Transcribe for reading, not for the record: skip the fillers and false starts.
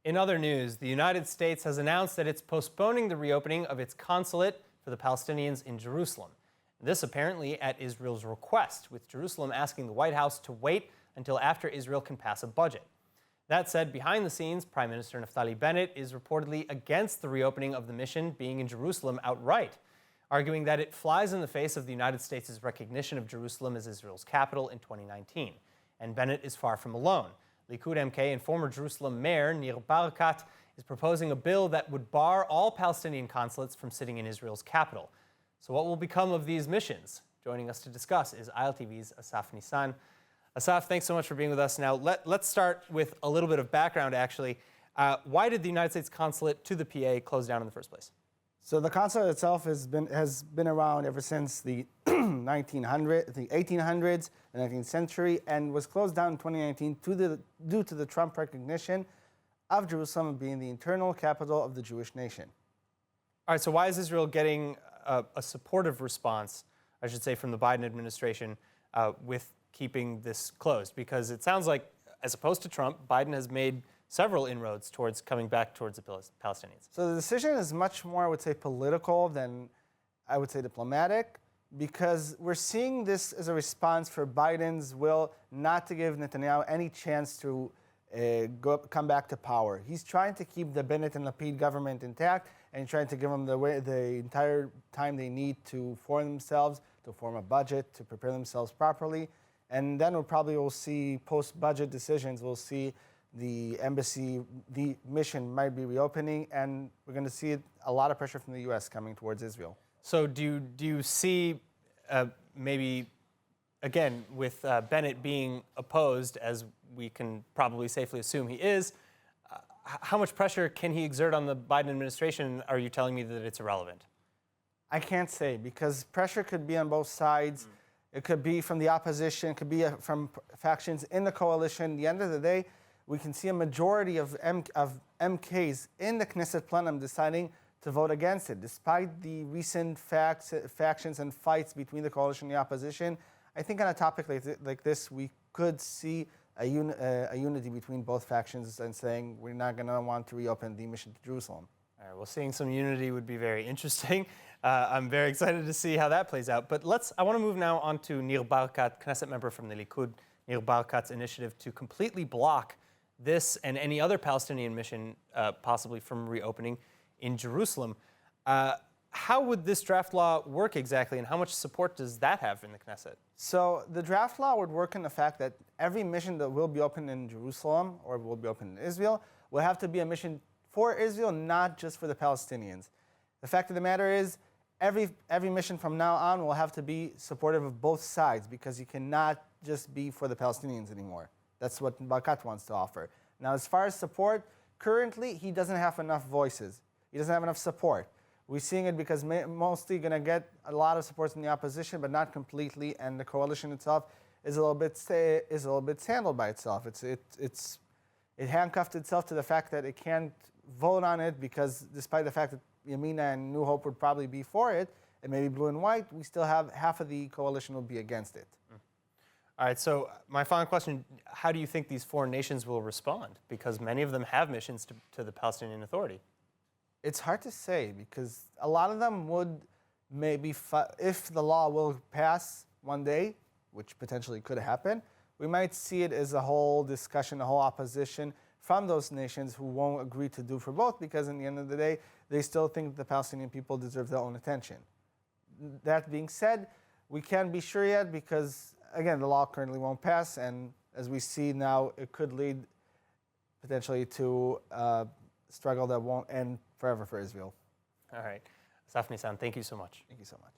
In other news, the United States has announced that it's postponing the reopening of its consulate for the Palestinians in Jerusalem. This apparently at Israel's request, with Jerusalem asking the White House to wait until after Israel can pass a budget. That said, behind the scenes, Prime Minister Naftali Bennett is reportedly against the reopening of the mission being in Jerusalem outright, arguing that it flies in the face of the United States' recognition of Jerusalem as Israel's capital in 2019. And Bennett is far from alone. Likud MK and former Jerusalem Mayor Nir Barkat is proposing a bill that would bar all Palestinian consulates from sitting in Israel's capital. So what will become of these missions? Joining us to discuss is ILTV's Asaf Nissan. Asaf, thanks so much for being with us. Now, let's start with a little bit of background, actually. Why did the United States consulate to the PA close down in the first place? So the consulate itself has been around ever since the 1800s, the 19th century, and was closed down in 2019 due to the Trump recognition of Jerusalem being the eternal capital of the Jewish nation. All right, so why is Israel getting a supportive response, I should say, from the Biden administration with keeping this closed? Because it sounds like, as opposed to Trump, Biden has made several inroads towards coming back towards the Palestinians. So the decision is much more, I would say, political than, I would say, diplomatic, because we're seeing this as a response for Biden's will not to give Netanyahu any chance to come back to power. He's trying to keep the Bennett and Lapid government intact and trying to give them the entire time they need to form themselves, to form a budget, to prepare themselves properly. And then we'll see post-budget decisions. We'll see the embassy, the mission might be reopening, and we're going to see a lot of pressure from the U.S. coming towards Israel. So do you see maybe, again, with Bennett being opposed, as we can probably safely assume he is, how much pressure can he exert on the Biden administration? Are you telling me that it's irrelevant? I can't say, because pressure could be on both sides. It could be from the opposition. It could be from factions in the coalition. At the end of the day, we can see a majority of MKs in the Knesset plenum deciding to vote against it. Despite the recent factions and fights between the coalition and the opposition, I think on a topic like this, we could see a unity between both factions and saying we're not going to want to reopen the mission to Jerusalem. All right, well, seeing some unity would be very interesting. I'm very excited to see how that plays out. But I want to move now on to Nir Barkat, Knesset member from the Likud, Nir Barkat's initiative to completely block this and any other Palestinian mission possibly from reopening in Jerusalem. How would this draft law work exactly, and how much support does that have in the Knesset? So the draft law would work in the fact that every mission that will be opened in Jerusalem or will be opened in Israel will have to be a mission for Israel, not just for the Palestinians. The fact of the matter is, every mission from now on will have to be supportive of both sides, because you cannot just be for the Palestinians anymore. That's what Barkat wants to offer. Now, as far as support, currently he doesn't have enough voices. He doesn't have enough support. We're seeing it because mostly going to get a lot of support from the opposition, but not completely. And the coalition itself is a little bit handled by itself. It handcuffed itself to the fact that it can't vote on it, because despite the fact that Yamina and New Hope would probably be for it, and maybe Blue and White, we still have half of the coalition will be against it. All right, so my final question, how do you think these foreign nations will respond? Because many of them have missions to the Palestinian Authority. It's hard to say, because a lot of them would maybe, if the law will pass one day, which potentially could happen, we might see it as a whole discussion, a whole opposition from those nations who won't agree to do for both, because in the end of the day, they still think the Palestinian people deserve their own attention. That being said, we can't be sure yet, because again, the law currently won't pass, and as we see now, it could lead potentially to a struggle that won't end forever for Israel. All right. Asaf Nissan, thank you so much. Thank you so much.